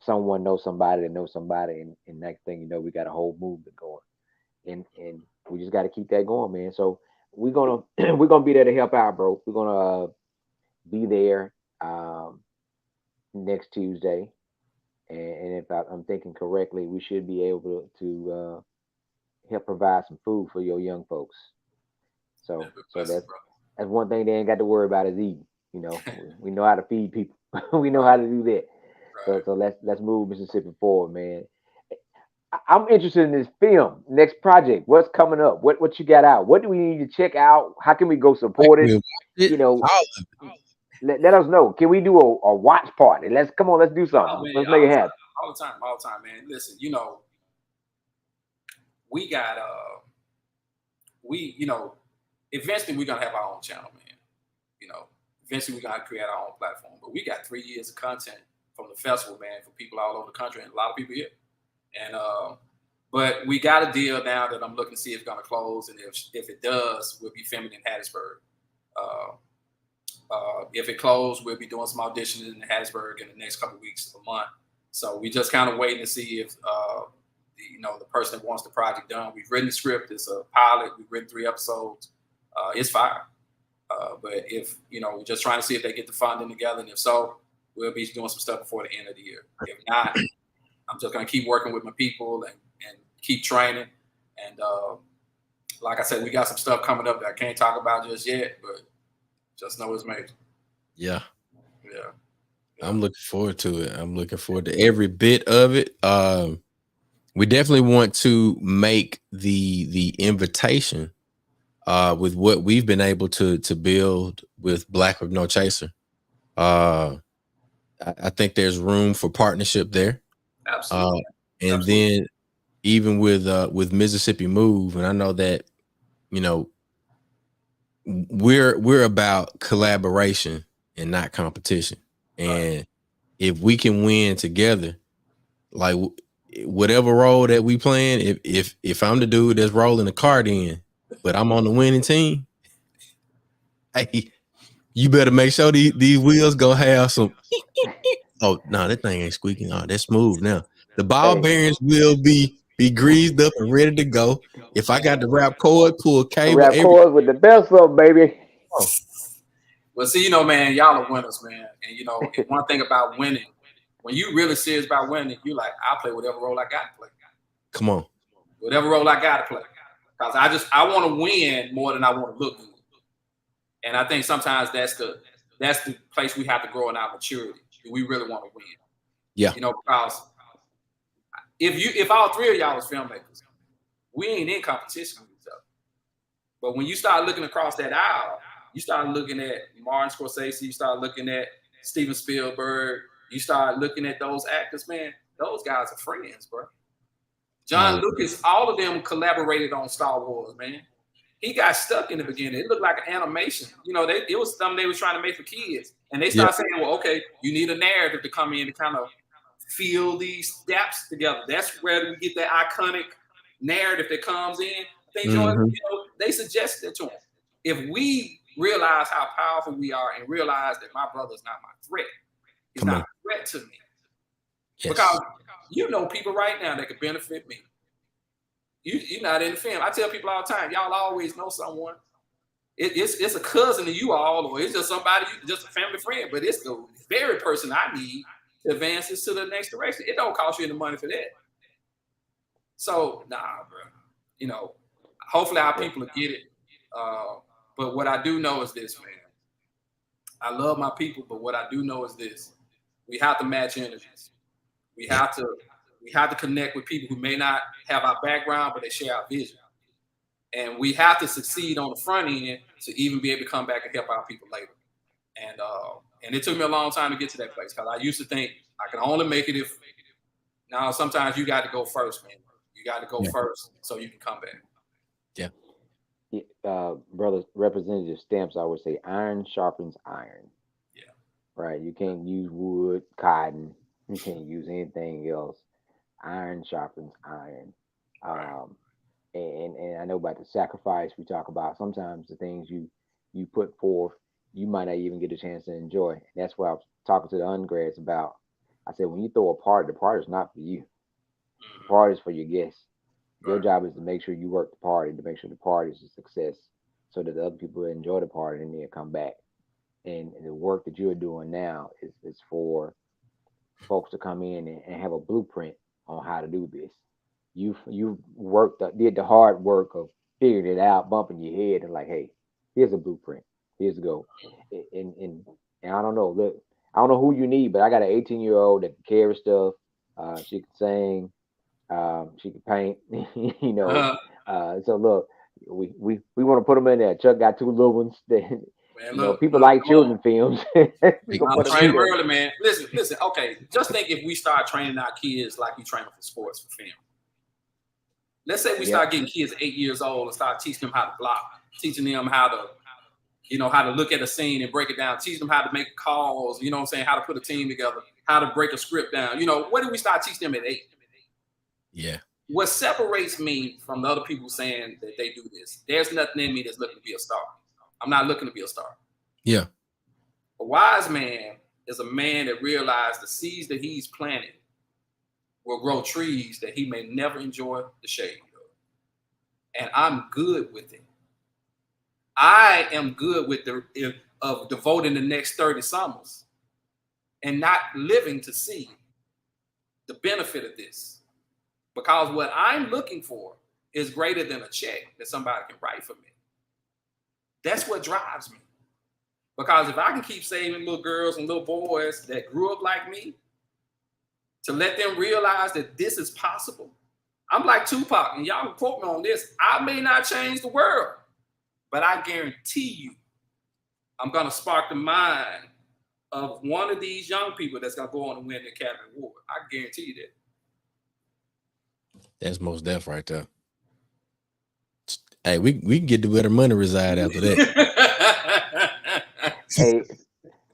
Someone knows somebody that knows somebody, and next thing you know, we got a whole movement going, and we just got to keep that going, man. So we're gonna be there to help out, bro. We're gonna be there next Tuesday, and if I'm thinking correctly, we should be able to help provide some food for your young folks. So that's one thing they ain't got to worry about is eating. We know how to feed people. We know how to do that. Right. So let's move Mississippi forward, man. I'm interested in this film, next project. What's coming up? What you got out? What do we need to check out? How can we go support it? Let us know. Can we do a watch party? Let's do something. Let's make it happen.
All the time, man. Listen, we got eventually we're gonna have our own channel, man. Eventually we're gonna create our own platform. But we got 3 years of content from the festival, man, for people all over the country and a lot of people here. And but we got a deal now that I'm looking to see if it's gonna close, and if it does, we'll be filming in Hattiesburg. If it closed, we'll be doing some auditioning in Hattiesburg in the next couple of weeks, a month. So we just kind of waiting to see if the person that wants the project done. We've written the script. It's a pilot. We've written 3 episodes. It's fire. But if we're just trying to see if they get the funding together, and if so, we'll be doing some stuff before the end of the year. If not, I'm just gonna keep working with my people and keep training. And like I said, we got some stuff coming up that I can't talk about just yet, but just know it's major.
Yeah. I'm looking forward to it. I'm looking forward to every bit of it. We definitely want to make the invitation with what we've been able to build with Black with No Chaser. I think there's room for partnership there.
Absolutely.
And
Absolutely.
then even with Mississippi Move, and I know that, you know, we're about collaboration and not competition. And
Right.
if we can win together, like whatever role that we playing, if I'm the dude that's rolling the cart in, but I'm on the winning team, hey, you better make sure these wheels gonna have some. Oh no, that thing ain't squeaking. Oh, that's smooth now. The ball
Hey,
bearings will be greased up and ready to go. If I got the wrap cord, pull cable,
rap
every
chords with the best of 'em, baby.
oh,
Well, see, you know, man, y'all are winners, man. And you know, and one thing about winning, when you really serious about winning, you like, I'll play whatever role I got to play.
come on.
Whatever role I got to play. Because I want to win more than I want to look good. And I think sometimes that's the place we have to grow in our maturity. Do we really want to win?
Yeah.
You know, because if all three of y'all was filmmakers, we ain't in competition with each other. But when you start looking across that aisle, you start looking at Martin Scorsese, you start looking at Steven Spielberg, you start looking at those actors, man, those guys are friends, bro. John Lucas, all of them collaborated on Star Wars, man. He got stuck in the beginning. It looked like an animation. You know, it was something they were trying to make for kids. And they started saying, well, okay, you need a narrative to come in to kind of feel these steps together. That's where we get that iconic narrative that comes in. I think, George, you know, they suggested it to him. If we realize how powerful we are and realize that my brother is not my threat, he's not a threat to me. Yes. Because you know people right now that could benefit me. You're not in the film. I tell people all the time, y'all always know someone. It's a cousin to you all, or it's just somebody, just a family friend, but it's the very person I need to advance this to the next direction. It don't cost you any money for that. So, nah, bro. You know, hopefully our people will get it. But what I do know is this, man. I love my people, but what I do know is this. We have to match energies. We have to connect with people who may not have our background, but they share our vision. And we have to succeed on the front end to even be able to come back and help our people later. And it took me a long time to get to that place, because I used to think I can only make it if. Now sometimes you got to go first, man. You got to go first so you can come back.
Yeah. Brother Representative Stamps, I would say iron sharpens iron.
Yeah.
Right. You can't use wood, cotton. You can't use anything else. Iron sharpens iron.
Right.
And I know about the sacrifice we talk about. Sometimes the things you put forth, you might not even get a chance to enjoy. And that's what I was talking to the undergrads about. I said, when you throw a party, the party is not for you. The party is for your guests. Your job is to make sure you work the party, to make sure the party is a success, so that the other people enjoy the party and then come back. And the work that you're doing now is for folks to come in and have a blueprint on how to do this. You did the hard work of figuring it out, bumping your head, and like, hey, here's a blueprint. Here's the go. And I don't know. Look, I don't know who you need, but I got an 18-year-old that can carry stuff. She can sing. She can paint. You know. So look, we want to put them in there. Chuck got two little ones. That,
Man,
people like children films.
I'm training early, man. Listen. Okay, just think if we start training our kids like we train them for sports, for film. Let's say we start getting kids 8 years old and start teaching them how to block, teaching them how to look at a scene and break it down, teaching them how to make calls, you know what I'm saying, how to put a team together, how to break a script down. You know, what do we start teaching them at 8?
Yeah.
What separates me from the other people saying that they do this, there's nothing in me that's looking to be a star. I'm not looking to be a star.
Yeah.
A wise man is a man that realizes the seeds that he's planted will grow trees that he may never enjoy the shade of. And I'm good with it. I am good with of devoting the next 30 summers and not living to see the benefit of this. Because what I'm looking for is greater than a check that somebody can write for me. That's what drives me. Because if I can keep saving little girls and little boys that grew up like me, to let them realize that this is possible, I'm like Tupac, and y'all can quote me on this. I may not change the world, but I guarantee you, I'm gonna spark the mind of one of these young people that's gonna go on and win the Academy Award. I guarantee you that.
That's most deaf right there. Hey, we can get to where the money reside after that.
Hey,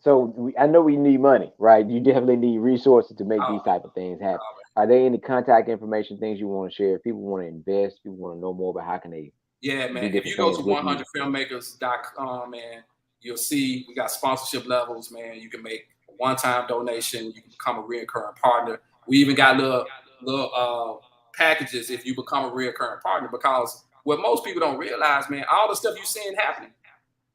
so I know we need money, right? You definitely need resources to make these type of things happen. Are there any contact information, things you want to share? If people want to invest, people want to know more about how can they?
Yeah, man. If you go to 100filmmakers.com, man, you'll see we got sponsorship levels, man. You can make a one-time donation. You can become a recurring partner. We even got little packages if you become a recurring partner, because what most people don't realize, man, all the stuff you're seeing happening,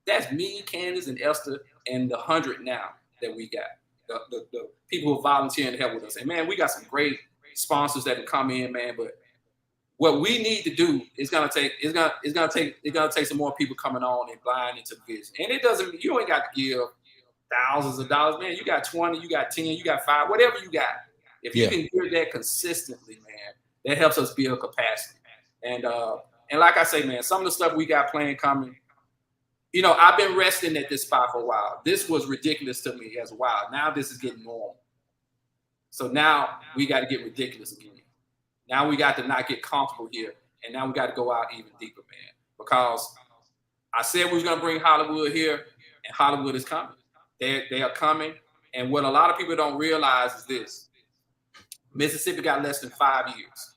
that's me, Candace, and Esther, and the 100 now that we got. The people who are volunteering to help with us. And man, we got some great sponsors that can come in, man. But what we need to do is gonna take some more people coming on and buying into the vision. And it doesn't, you ain't got to give thousands of dollars, man. You got 20, you got 10, you got 5, whatever you got. If you can give that consistently, man, that helps us build capacity. And like I say, man, some of the stuff we got planned coming. You know, I've been resting at this spot for a while. This was ridiculous to me as a while. Now this is getting normal. So now we got to get ridiculous again. Now we got to not get comfortable here. And now we got to go out even deeper, man. Because I said we was going to bring Hollywood here, and Hollywood is coming. They are coming. And what a lot of people don't realize is this. Mississippi got less than 5 years.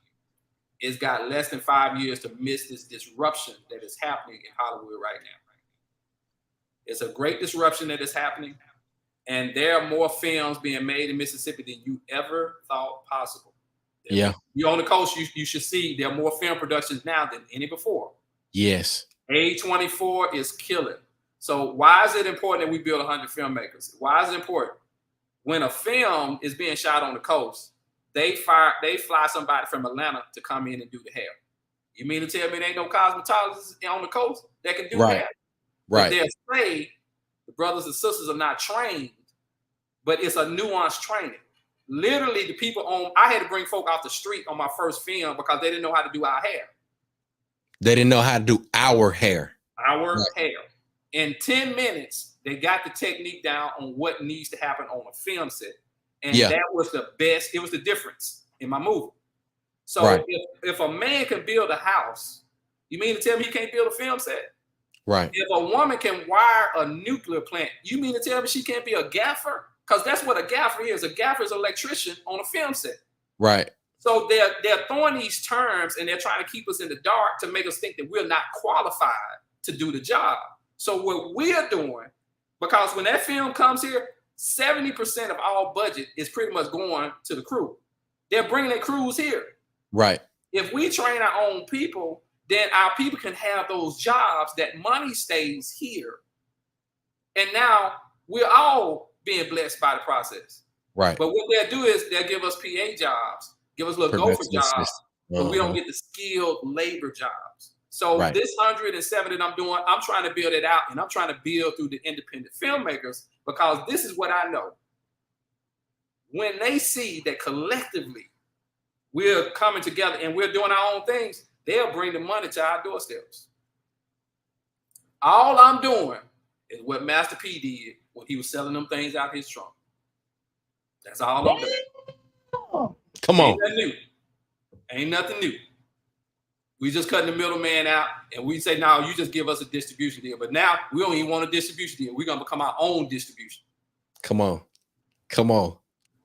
It's got less than 5 years to miss this disruption that is happening in Hollywood right now. It's a great disruption that is happening, and there are more films being made in Mississippi than you ever thought possible.
Yeah.
You're on the coast, you should see there are more film productions now than any before.
Yes.
A24 is killing. So why is it important that we build 100 filmmakers? Why is it important? When a film is being shot on the coast, they fly somebody from Atlanta to come in and do the hair. You mean to tell me there ain't no cosmetologists on the coast that can do hair?
Right.
They're afraid the brothers and sisters are not trained, but it's a nuanced training. Literally, the people I had to bring folk off the street on my first film because they didn't know how to do our hair.
They didn't know how to do our hair.
Hair. In 10 minutes, they got the technique down on what needs to happen on a film set. And that was the best. It was the difference in my movie. So if a man can build a house, you mean to tell me he can't build a film set?
Right.
If a woman can wire a nuclear plant, you mean to tell me she can't be a gaffer? Because that's what a gaffer is. A gaffer is an electrician on a film set.
Right.
So they're throwing these terms and they're trying to keep us in the dark to make us think that we're not qualified to do the job. So what we're doing, because when that film comes here, 70% of all budget is pretty much going to the crew. They're bringing their crews here.
Right.
If we train our own people, then our people can have those jobs, that money stays here. And now we're all being blessed by the process.
Right.
But what they'll do is they'll give us PA jobs, give us little gopher jobs, but we don't get the skilled labor jobs. So this 107 that I'm doing, I'm trying to build it out, and I'm trying to build through the independent filmmakers, because this is what I know. When they see that collectively we're coming together and we're doing our own things, they'll bring the money to our doorsteps. All I'm doing is what Master P did when he was selling them things out his trunk. That's all I'm doing.
Come on.
Ain't nothing new. Ain't nothing new. We just cutting the middleman out, and we say, no, you just give us a distribution deal. But now we don't even want a distribution deal. We're going to become our own distribution.
Come on. Come on.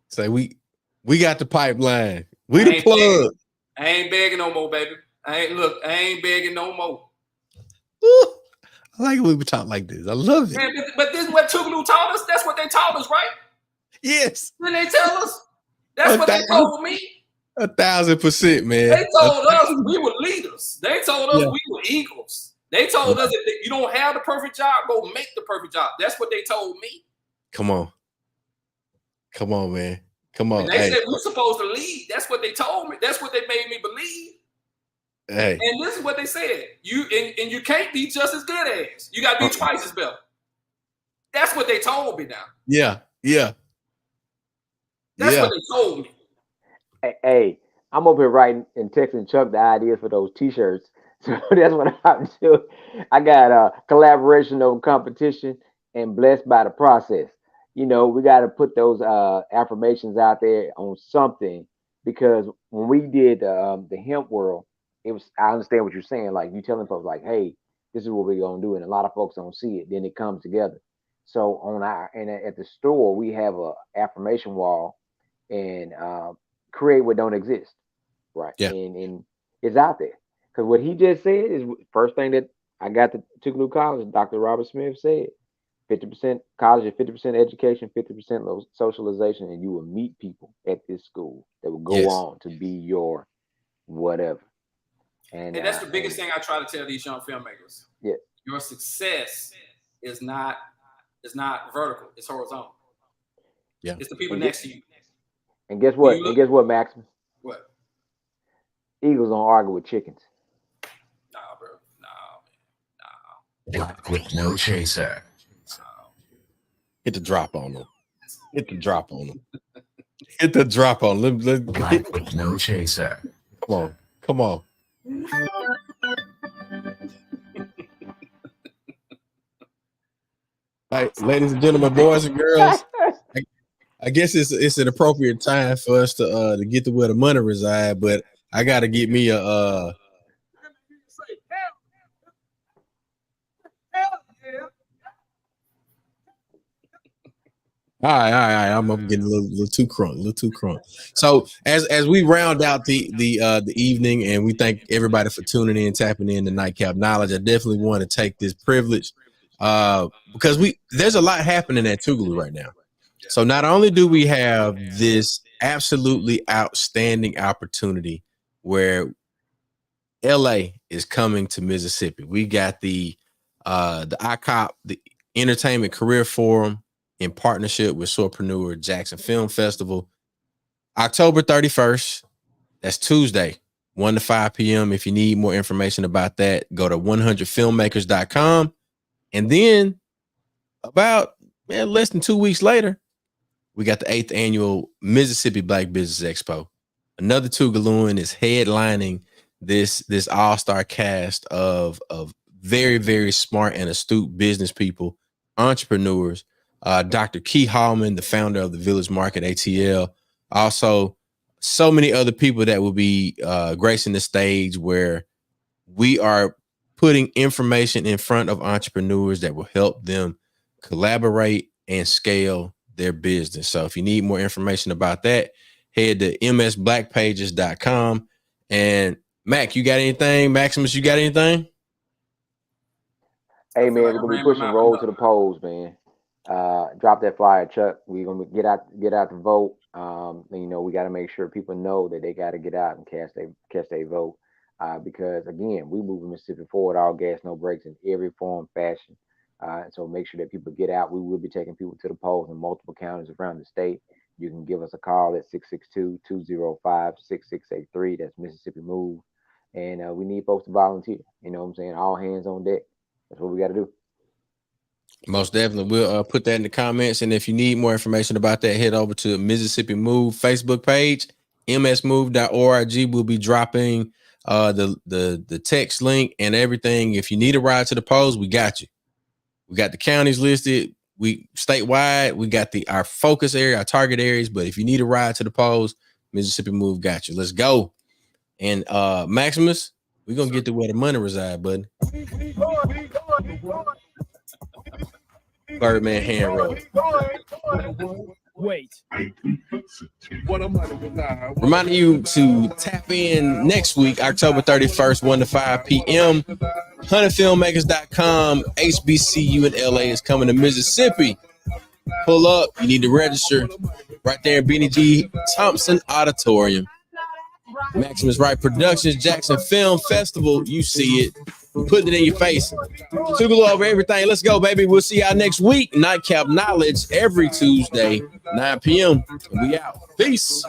Say, we got the pipeline. We the plug.
I ain't begging no more, baby. I ain't begging no more.
Ooh, I like it when we talk like this. I love it.
Man, but this is what Tougaloo taught us. That's what they taught us, right?
Yes.
Didn't they tell us? That's what they told me.
1,000%, man.
They told us we were leaders. They told us we were eagles. They told us that you don't have the perfect job, go make the perfect job. That's what they told me.
Come on. Come on, man. Come on.
And they said we're supposed to lead. That's what they told me. That's what they made me believe.
Hey.
And this is what they said. You can't be just as good as. You got to be twice as better. That's what they told me now.
Yeah.
That's what they told me.
Hey, I'm over here writing and texting Chuck the ideas for those T-shirts. So that's what I'm doing. I got a collaboration over competition and blessed by the process. We got to put those affirmations out there on something because when we did the hemp world, it was. I understand what you're saying. Like you telling folks, like, "Hey, this is what we're gonna do," and a lot of folks don't see it. Then it comes together. So on our and at the store, we have a affirmation wall and create what don't exist, right?
Yeah.
And it's out there because what he just said is first thing that I got to Tougaloo College. Dr. Robert Smith said 50% college and 50% education, 50% socialization, and you will meet people at this school that will go
Yes.
on to be your whatever. And
that's the biggest thing I try to tell these young filmmakers.
Yeah.
Your success is not vertical, it's horizontal.
Yeah.
It's the people next to you.
And guess what? Maximus?
What?
Eagles don't argue with chickens.
Nah, bro.
Black with no chaser.
Hit the drop on them. Hit the drop on them. Hit the drop on them.
Black with no chaser.
Come on. All right, ladies and gentlemen, boys and girls, I guess it's an appropriate time for us to get to where the money reside, but I got to get me a All right. I'm getting a little too crunk, So as we round out the evening, and we thank everybody for tuning in, tapping in to Nightcap Knowledge. I definitely want to take this privilege because there's a lot happening at Tougaloo right now. So not only do we have this absolutely outstanding opportunity where LA is coming to Mississippi. We got the EICOP, the Entertainment Career Forum, in partnership with Soarpreneur Jackson Film Festival, October 31st. That's Tuesday, 1 to 5 p.m. If you need more information about that, go to 100filmmakers.com. And then about less than 2 weeks later, we got the 8th annual Mississippi Black Business Expo. Another Tougalooan is headlining this all-star cast of very, very smart and astute business people, entrepreneurs. Dr. Key Hallman, the founder of the Village Market ATL. Also, so many other people that will be gracing the stage where we are putting information in front of entrepreneurs that will help them collaborate and scale their business. So if you need more information about that, head to msblackpages.com. And Mac, you got anything? Maximus, you got anything?
Hey, man, we're going to be pushing roll to the polls, man. Drop that flyer, Chuck. We're gonna get out the vote. We got to make sure people know that they got to get out and cast their vote. Because again, we moving Mississippi forward, all gas, no brakes, in every form, fashion. So make sure that people get out. We will be taking people to the polls in multiple counties around the state. You can give us a call at 662-205-6683. That's Mississippi Move, and we need folks to volunteer. You know what I'm saying? All hands on deck. That's what we got to do.
Most definitely. We'll put that in the comments. And if you need more information about that, head over to Mississippi Move Facebook page, msmove.org. We'll be dropping the text link and everything. If you need a ride to the polls, we got you. We got the counties listed. We statewide. We got our focus area, our target areas. But if you need a ride to the polls, Mississippi Move got you. Let's go. And Maximus, we're going to get to where the money reside, buddy. Birdman hand roll.
Wait.
Reminding you to tap in next week, October 31st, 1 to 5 p.m. 100filmmakers.com. HBCU in LA is coming to Mississippi. Pull up. You need to register right there in Benny G. Thompson Auditorium. Maximus Wright Productions, Jackson Film Festival. You see it. Putting it in your face. Tougaloo over everything. Let's go, baby. We'll see y'all next week. Nightcap Knowledge every Tuesday, 9 p.m. We out. Peace.